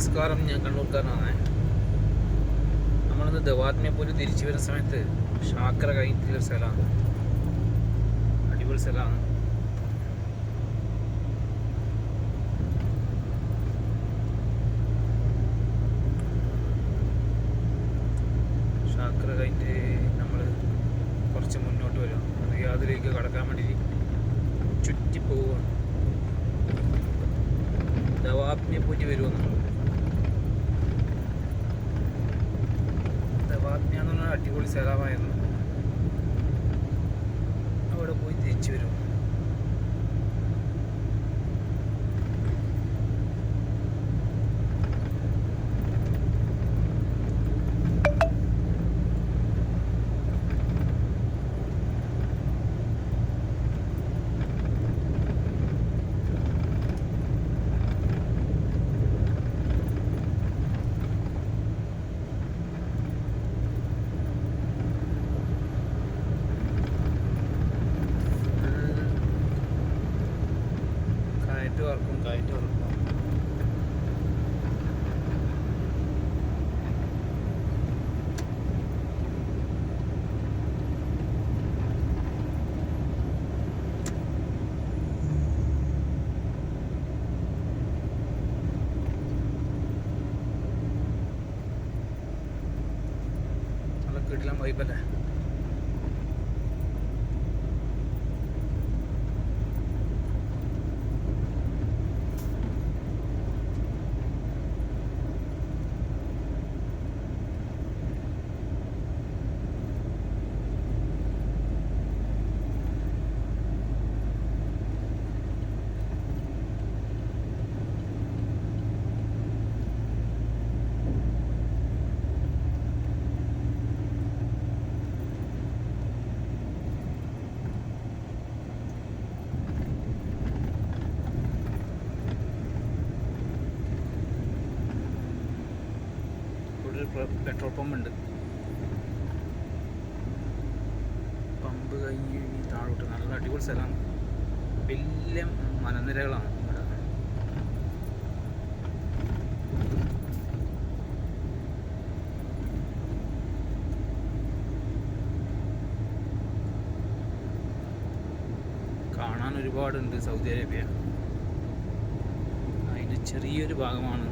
നമസ്കാരം, ഞാൻ കണ്ണൂർക്കാരനാണ്. നമ്മളിന്ന് ദവാത്മിയെ പോലും തിരിച്ചു വരുന്ന സമയത്ത് ഷാക്കര കഴിഞ്ഞിട്ടുള്ളൊരു സ്ഥലമാണ്, അടിപൊളി സ്ഥലമാണ്. ഷാക്കര കഴിഞ്ഞിട്ട് നമ്മൾ കുറച്ച് മുന്നോട്ട് വരും, റിയാദിലേക്ക് കടക്കാൻ വേണ്ടി ചുറ്റി പോവുകയാണ്. ദവാത്മിയെ പോറ്റി വരുമെന്ന്. ദവാത്മിയ എന്ന് പറഞ്ഞാൽ അടിപൊളി സ്ഥലമായിരുന്നു. അവിടെ പോയി തിരിച്ചു വരും. കയറ്റ് വർക്കും നല്ല കിടിലൻ വൈബല്ലേ. പെട്രോൾ പമ്പ് ഉണ്ട്. പമ്പ് കഴിഞ്ഞ് താഴോട്ട് നല്ല അടിപൊളി സ്ഥലമാണ്. വലിയ മലനിരകളാണ് ഇവിടെ. കാണാൻ ഒരുപാടുണ്ട് സൗദി അറേബ്യ. അതിൻ്റെ ചെറിയൊരു ഭാഗമാണ്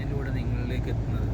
ിലൂടെ നിങ്ങളിലേക്ക് എത്തുന്നത്.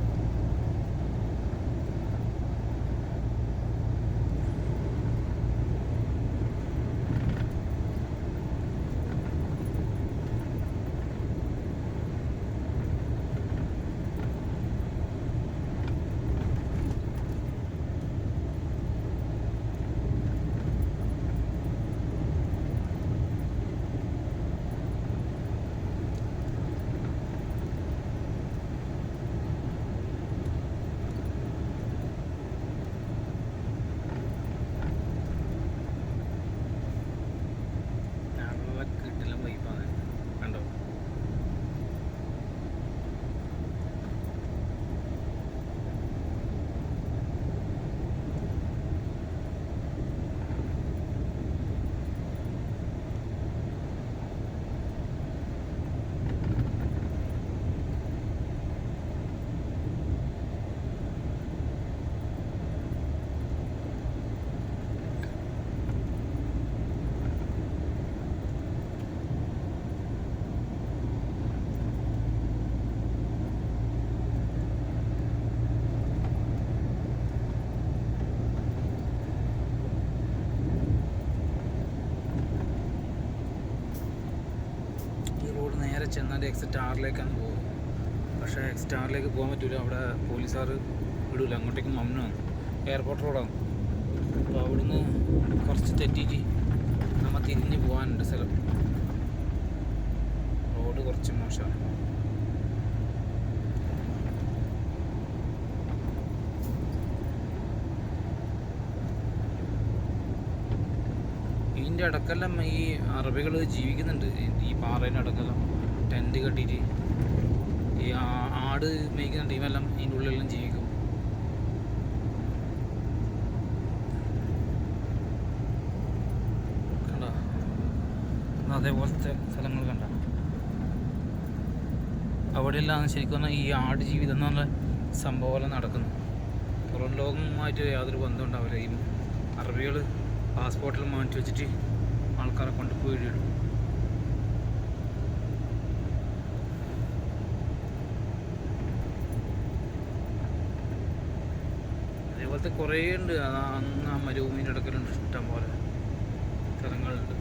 ചെന്നാൽ എക്സിറ്റ് 6ലേക്കാണ് പോകും. പക്ഷേ എക്സിറ്റ് 6ലേക്ക് പോകാൻ പറ്റില്ല, അവിടെ പോലീസുകാർ വിടില്ല. അങ്ങോട്ടേക്ക് മമ്നാണ്, എയർപോർട്ട് റോഡാണ്. അപ്പോൾ അവിടുന്ന് കുറച്ച് തെറ്റിയിട്ട് നമ്മൾ തിരിഞ്ഞ് പോകാനുണ്ട് സ്ഥലം. റോഡ് കുറച്ച് മോശമാണ്. ഇതിൻ്റെ അടക്കെല്ലാം ഈ അറബികൾ ജീവിക്കുന്നുണ്ട്. ഈ പാറേൻ്റെ അടക്കെല്ലാം ടെൻറ്റ് കെട്ടിയിട്ട് ഈ ആട് മേയ്ക്കുന്ന ടീമെല്ലാം ഇതിൻ്റെ ഉള്ളിലെല്ലാം ജീവിക്കും. അതേപോലത്തെ സ്ഥലങ്ങൾ കണ്ട അവിടെയെല്ലാം ശരിക്കും പറഞ്ഞാൽ ഈ ആട് ജീവിതം എന്ന് പറഞ്ഞ സംഭവം നടക്കുന്നു. പുറം ലോകവുമായിട്ട് യാതൊരു ബന്ധം ഉണ്ടാവില്ല. ഈ അറബികൾ പാസ്പോർട്ടിൽ മാറ്റി വെച്ചിട്ട് ആൾക്കാരെ കൊണ്ടുപോയി ഇടും. അതേപോലത്തെ കുറേ ഉണ്ട്. അന്ന് ആ മരുഭൂമിൻ്റെ ഇടക്കലുണ്ട്, ഇഷ്ടം പോലെ സ്ഥലങ്ങളുണ്ട്.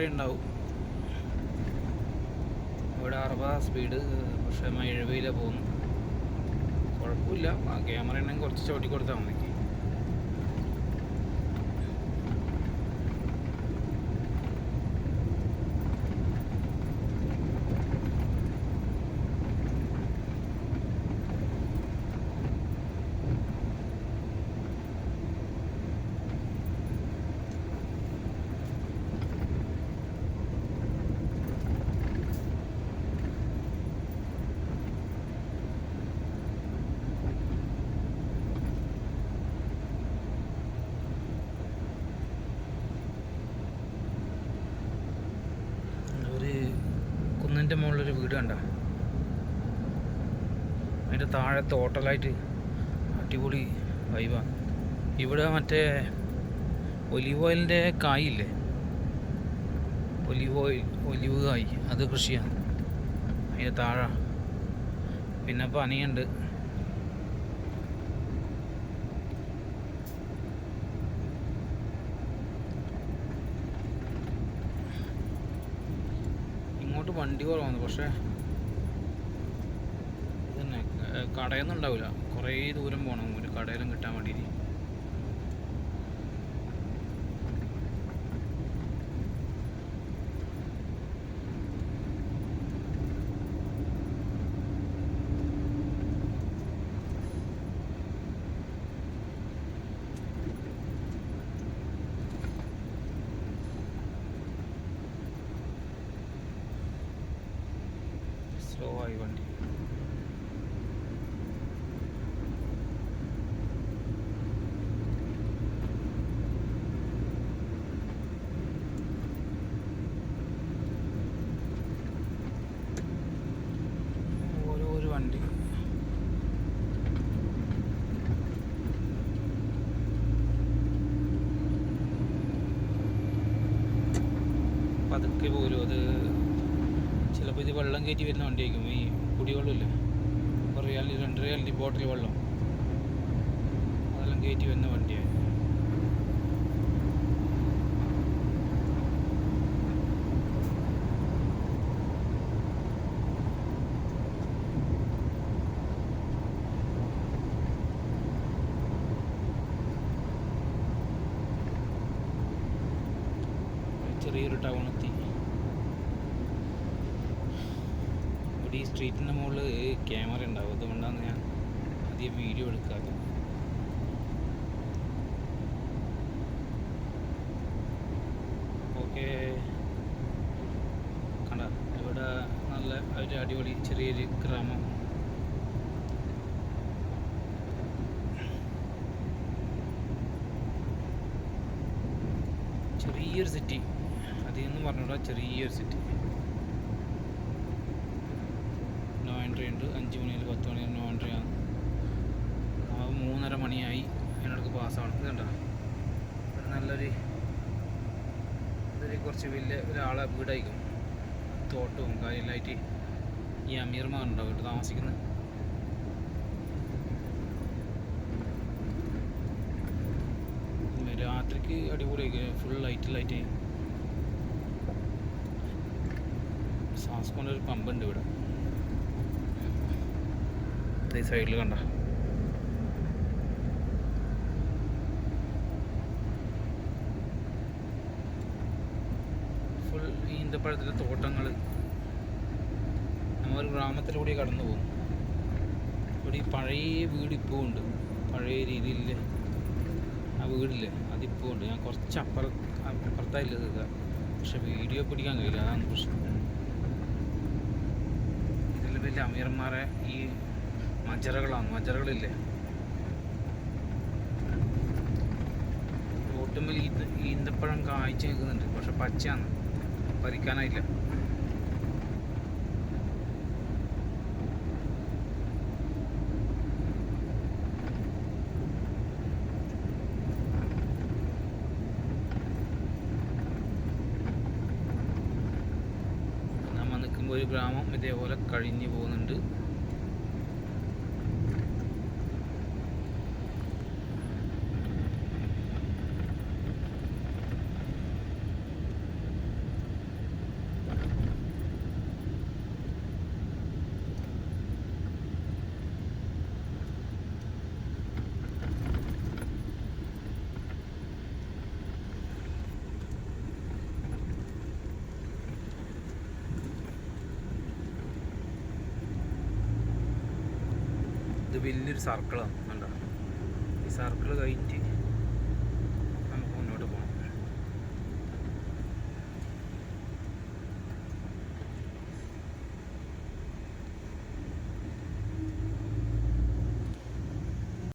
ഉണ്ടാവും ഇവിടെ 60 സ്പീഡ്, പക്ഷേ 70 പോകുന്നു. കുഴപ്പമില്ല, ആ ക്യാമറ ഉണ്ടെങ്കിൽ കുറച്ച് ചവിട്ടി കൊടുത്താൽ മതി. കുന്നിൻ്റെ മുകളിലൊരു വീട് കണ്ട, അതിൻ്റെ താഴത്തെ ഹോട്ടലായിട്ട് അടിപൊളി വൈബാണ്. ഇവിടെ മറ്റേ ഒലിവ് ഓയിലിൻ്റെ കായില്ലേ, ഒലിവ് കായ്, അത് കൃഷിയാണ് അതിൻ്റെ താഴെ. പിന്നെ പനിയുണ്ട്. വണ്ടി കുറവാണ്, പക്ഷേ ഇതന്നെ കടയൊന്നും ഉണ്ടാവില്ല. കുറേ ദൂരം പോകണം ഒരു കടയിലും കിട്ടാൻ വേണ്ടിയിട്ട്. സ്ലോ ആയി വണ്ടി. ഓരോ വണ്ടി പതുക്കെ പോലും. അത് ചിലപ്പോൾ ഇത് വെള്ളം കയറ്റി വരുന്ന വണ്ടിയായിരിക്കും. ഈ കുടിവെള്ളമില്ല, ഇപ്പോൾ റിയാലിറ്റി 2 റിയാലിറ്റി ബോട്ടിൽ വെള്ളം, അതെല്ലാം കയറ്റി വരുന്ന വണ്ടിയാണ്. ചെറിയൊരു ടൗണെത്തി. ഈ സ്ട്രീറ്റിൻ്റെ മുകളിൽ ക്യാമറ ഉണ്ടാവും, അതുകൊണ്ടാണ് ഞാൻ അധികം വീഡിയോ എടുക്കാറ്. ഓക്കെ, കണ്ട ഇവിടെ നല്ല ഒരു അടിപൊളി ചെറിയൊരു ഗ്രാമം. ചെറിയൊരു സിറ്റി, അധികം പറഞ്ഞൂടാ, ചെറിയൊരു സിറ്റി. 9 entry ഉണ്ട്. 5 മണി 10 മണി 9 entry ആണ്. 3:30 മണിയായി. അതിനിടയ്ക്ക് പാസ്സാവണം. ഇതുണ്ടോ നല്ലൊരു കുറച്ച് വലിയ ഒരാളെ വീടായിരിക്കും, തോട്ടവും കാര്യമെല്ലാമായിട്ട് ഈ അമീർമാരുണ്ടോ വീട്ടിൽ താമസിക്കുന്നത്. രാത്രിക്ക് അടിപൊളിയായിരിക്കും, ഫുൾ ലൈറ്റ്. സാസ്കോൻ്റെ ഒരു പമ്പുണ്ട് ഇവിടെ, ഈ സൈഡിൽ കണ്ട. ഫുൾ ഈന്തപ്പഴത്തിൻ്റെ തോട്ടങ്ങൾ. നമ്മളൊരു ഗ്രാമത്തിലൂടെ കടന്നു പോകും. ഇവിടെ ഈ പഴയ വീട് ഇപ്പോൾ ഉണ്ട്, പഴയ രീതിയിൽ ആ വീടില്ലേ അതിപ്പോൾ ഉണ്ട്. ഞാൻ കുറച്ച് അപ്പുറത്തായില്ല നിൽക്കുക, പക്ഷെ വീഡിയോ പിടിക്കാൻ കഴിയില്ല, അതാണ് പ്രശ്നം. ഇതിൽ വലിയ അമീർമാരെ ഈ മജറകളില്ലേ, റോട്ടുമ്മൽ ഈന്തപ്പഴം കായ്ച്ചു നിൽക്കുന്നുണ്ട്, പക്ഷെ പച്ചയാണ്, പറിക്കാനായില്ല. നമ്മൾ നിൽക്കുമ്പോൾ ഒരു ഗ്രാമം ഇതേപോലെ കഴിഞ്ഞു പോകുന്നുണ്ട്. ഇത് വലിയൊരു സർക്കിളാണ് കണ്ടോ, ഈ സർക്കിൾ കഴിഞ്ഞിട്ട്